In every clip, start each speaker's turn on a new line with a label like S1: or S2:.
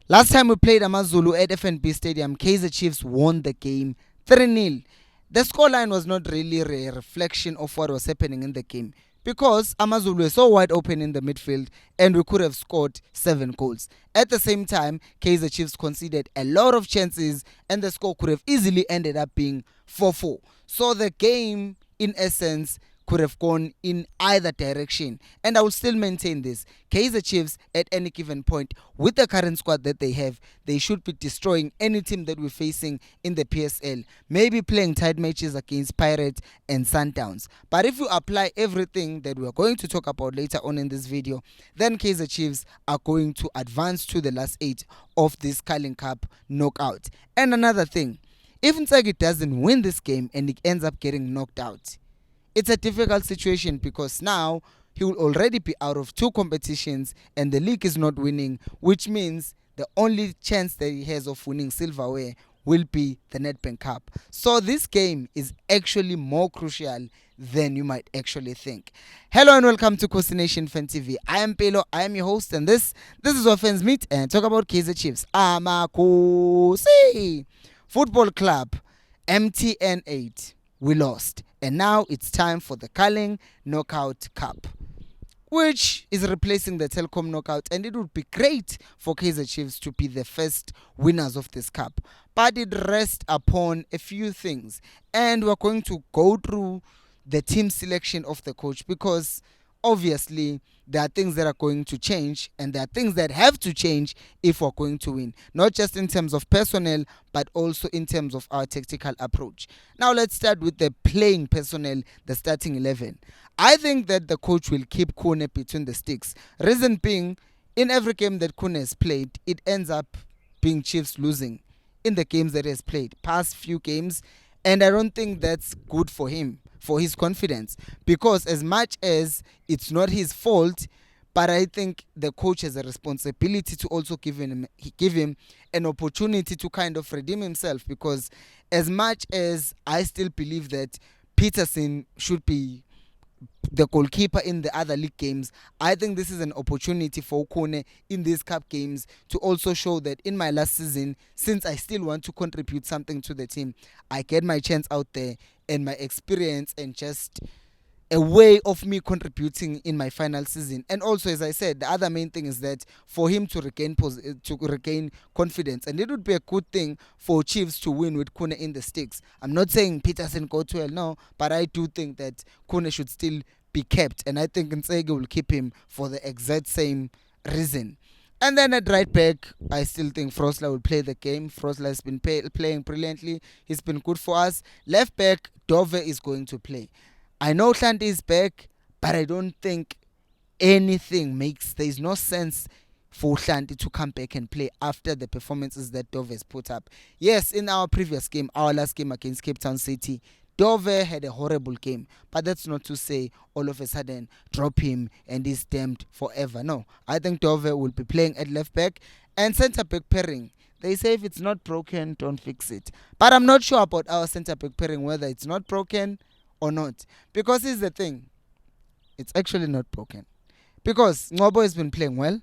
S1: Last time we played AmaZulu at FNB Stadium, Kaizer Chiefs won the game 3-0. The scoreline was not really a reflection of what was happening in the game because AmaZulu were so wide open in the midfield and we could have scored 7 goals. At the same time, Kaizer Chiefs conceded a lot of chances and the score could have easily ended up being 4-4. So the game, in essence, could have gone in either direction. And I will still maintain this. Kaizer Chiefs, at any given point, with the current squad that they have, they should be destroying any team that we're facing in the PSL. Maybe playing tight matches against Pirates and Sundowns. But if you apply everything that we're going to talk about later on in this video, then Kaizer Chiefs are going to advance to the last 8 of this Carling Cup knockout. And another thing, if Ntseki doesn't win this game and he ends up getting knocked out, it's a difficult situation because now he will already be out of 2 competitions and the league is not winning, which means the only chance that he has of winning silverware will be the Nedbank Cup. So this game is actually more crucial than you might actually think. Hello and welcome to Coast Nation Fan TV. I am Pelo, I am your host, and this is where fans meet and talk about Kaizer Chiefs. Amakosi Football Club, MTN 8. We lost. And now it's time for the Carling Knockout Cup, which is replacing the Telkom Knockout, and it would be great for Kaizer Chiefs to be the first winners of this cup. But it rests upon a few things, and we're going to go through the team selection of the coach because obviously there are things that are going to change and there are things that have to change if we're going to win, not just in terms of personnel but also in terms of our tactical approach. Now let's start with the playing personnel, the starting 11. I think that the coach will keep Kune between the sticks. Reason being, in every game that Kune has played, it ends up being Chiefs losing in the games that he has played, past few games, and I don't think that's good for him, for his confidence, because as much as it's not his fault, but I think the coach has a responsibility to also give him an opportunity to kind of redeem himself, because as much as I still believe that Peterson should be the goalkeeper in the other league games, I think this is an opportunity for Okone in these cup games to also show that in my last season, since I still want to contribute something to the team, I get my chance out there and my experience and just a way of me contributing in my final season. And also, as I said, the other main thing is that for him to regain confidence, and it would be a good thing for Chiefs to win with Kune in the sticks. I'm not saying Peterson go to hell, no, but I do think that Kune should still be kept, and I think Ntseki will keep him for the exact same reason. And then at right back, I still think Frosler will play the game. Frosler has been playing brilliantly. He's been good for us. Left back, Dove is going to play. I know Hlanti is back, but I don't think there's no sense for Hlanti to come back and play after the performances that Dove has put up. Yes, in our previous game, our last game against Cape Town City, Dove had a horrible game, but that's not to say all of a sudden drop him and he's damned forever. No, I think Dove will be playing at left back and centre back pairing. They say if it's not broken, don't fix it. But I'm not sure about our centre back pairing, whether it's not broken or not. Because here's the thing, it's actually not broken. Because Ngobo has been playing well.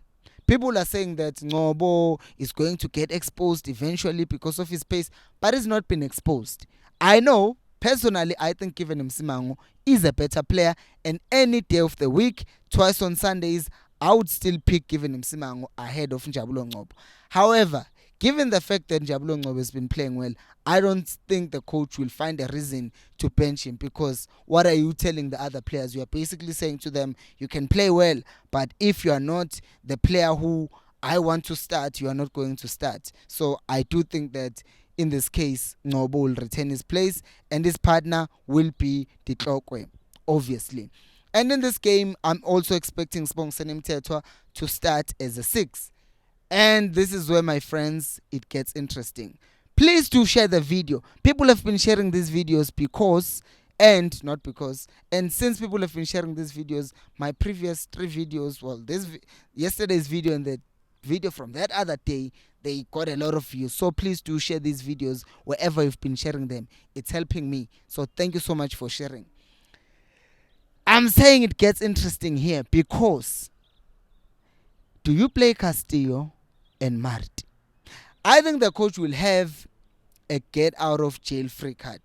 S1: People are saying that Ngobo is going to get exposed eventually because of his pace, but he's not been exposed. I know, personally, I think Kevin Msimango is a better player, and any day of the week, twice on Sundays, I would still pick Kevin Msimango ahead of Njabulo Ngobo. However, given the fact that Njabulo Ngobo has been playing well, I don't think the coach will find a reason to bench him, because what are you telling the other players? You are basically saying to them, you can play well, but if you are not the player who I want to start, you are not going to start. So I do think that in this case, Ngobo will retain his place and his partner will be Ditlokwe, obviously. And in this game, I'm also expecting Sibongiseni Mthethwa to start as a 6. And this is where, my friends, it gets interesting. Please do share the video. People have been sharing these videos and since people have been sharing these videos, my previous 3 videos, well, yesterday's video and the video from that other day, they got a lot of views. So please do share these videos wherever you've been sharing them. It's helping me. So thank you so much for sharing. I'm saying it gets interesting here because do you play Castillo and Marti? I think the coach will have a get out of jail free card,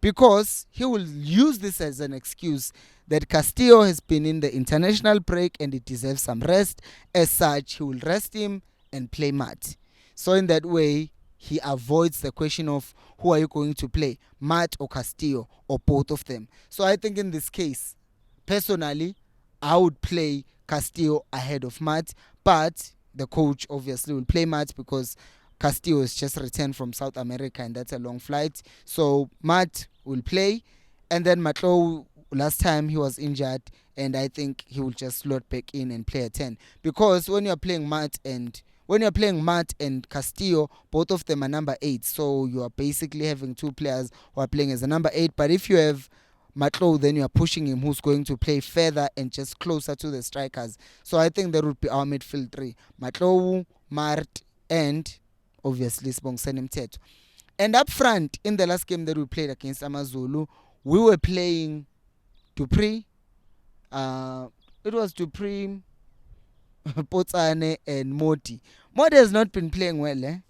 S1: because he will use this as an excuse that Castillo has been in the international break and he deserves some rest. As such, he will rest him and play Matt. So in that way, he avoids the question of who are you going to play, Matt or Castillo, or both of them. So I think in this case, personally, I would play Castillo ahead of Matt, but the coach obviously will play Matt because Castillo has just returned from South America and that's a long flight. So Matt will play, and then Matlo, last time he was injured, and I think he will just slot back in and play a 10, because when you're playing Matt and Castillo, both of them are number 8, so you are basically having two players who are playing as a number 8. But if you have Matlo, then you are pushing him, who's going to play further and just closer to the strikers. So I think that would be our midfield 3: Matlo, Mart, and obviously Sibongiseni Mthetho. And up front, in the last game that we played against AmaZulu, we were playing Dupree. It was Dupree, Potsane, and Modi. Modi has not been playing well,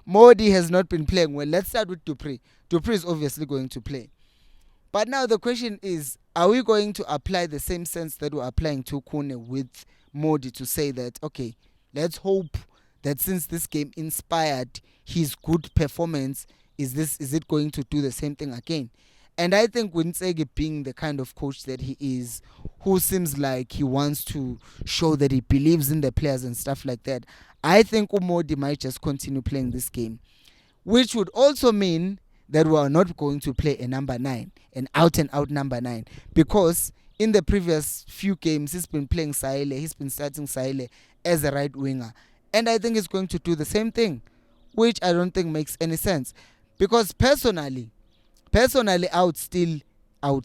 S1: Modi has not been playing well. Let's start with Dupree. Dupree is obviously going to play. But now the question is, are we going to apply the same sense that we're applying to Kune with Modi to say that, okay, let's hope that since this game inspired his good performance, is it going to do the same thing again? And I think with Ntseki being the kind of coach that he is, who seems like he wants to show that he believes in the players and stuff like that, I think Umodi might just continue playing this game, which would also mean that we are not going to play a number 9, an out and out number 9, because in the previous few games he's been playing Saile, he's been starting Saile as a right winger, and I think he's going to do the same thing, which I don't think makes any sense. Because personally, I would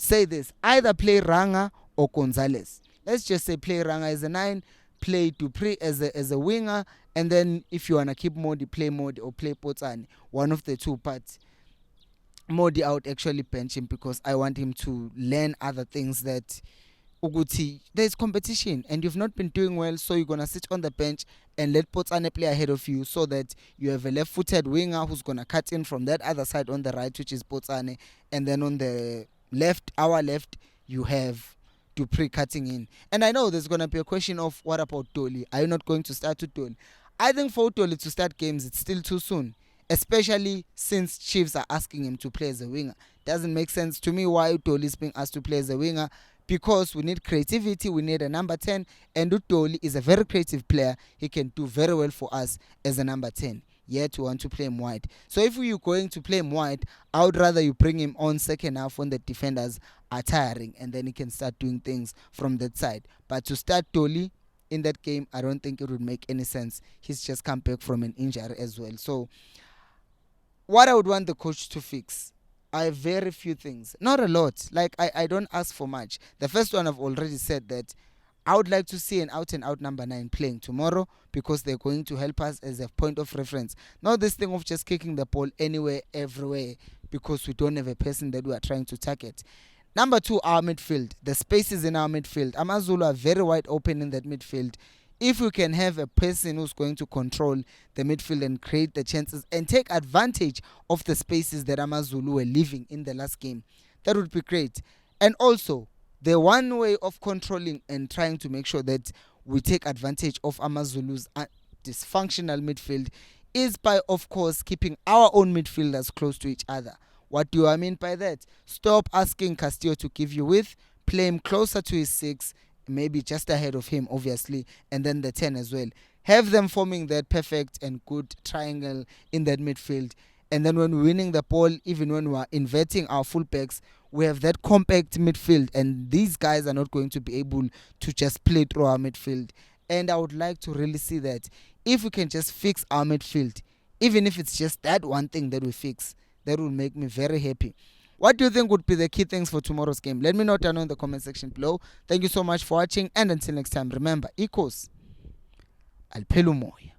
S1: say this: either play Ranga or Gonzalez. Let's just say play Ranga as a 9, play Dupree as a winger, and then if you wanna keep Modi, play Modi, or play Potsane, one of the two. But Modi, I would actually bench him because I want him to learn other things, that Uguti, there's competition and you've not been doing well, so you're gonna sit on the bench and let Potsane play ahead of you, so that you have a left-footed winger who's gonna cut in from that other side on the right, which is Potsane, and then on the left, our left, you have Dupree cutting in. And I know there's gonna be a question of, what about Toli? Are you not going to start with Toli? I think for Toli to start games, it's still too soon, especially since Chiefs are asking him to play as a winger. Doesn't make sense to me why Toli is being asked to play as a winger, because we need creativity, we need a number 10, and Utoli is a very creative player. He can do very well for us as a number 10, yet we want to play him wide. So if you're going to play him wide, I would rather you bring him on second half when the defenders are tiring, and then he can start doing things from that side. But to start Toli in that game, I don't think it would make any sense. He's just come back from an injury as well. So what I would want the coach to fix, I have very few things, not a lot. Like I don't ask for much. The first one, I've already said that I would like to see an out and out number 9 playing tomorrow, because they're going to help us as a point of reference. Not this thing of just kicking the ball anywhere, everywhere, because we don't have a person that we are trying to target. Number 2, our midfield. The spaces in our midfield. AmaZulu are very wide open in that midfield. If we can have a person who's going to control the midfield and create the chances and take advantage of the spaces that AmaZulu were leaving in the last game, that would be great. And also, the one way of controlling and trying to make sure that we take advantage of AmaZulu's dysfunctional midfield is by, of course, keeping our own midfielders close to each other. What do I mean by that? Stop asking Castillo to give you width, play him closer to his 6, maybe just ahead of him, obviously, and then the 10 as well. Have them forming that perfect and good triangle in that midfield. And then when we're winning the ball, even when we're inverting our fullbacks, we have that compact midfield, and these guys are not going to be able to just play through our midfield. And I would like to really see that if we can just fix our midfield, even if it's just that one thing that we fix, that will make me very happy. What do you think would be the key things for tomorrow's game? Let me know down in the comment section below. Thank you so much for watching, and until next time, remember, equals Alpelumoya.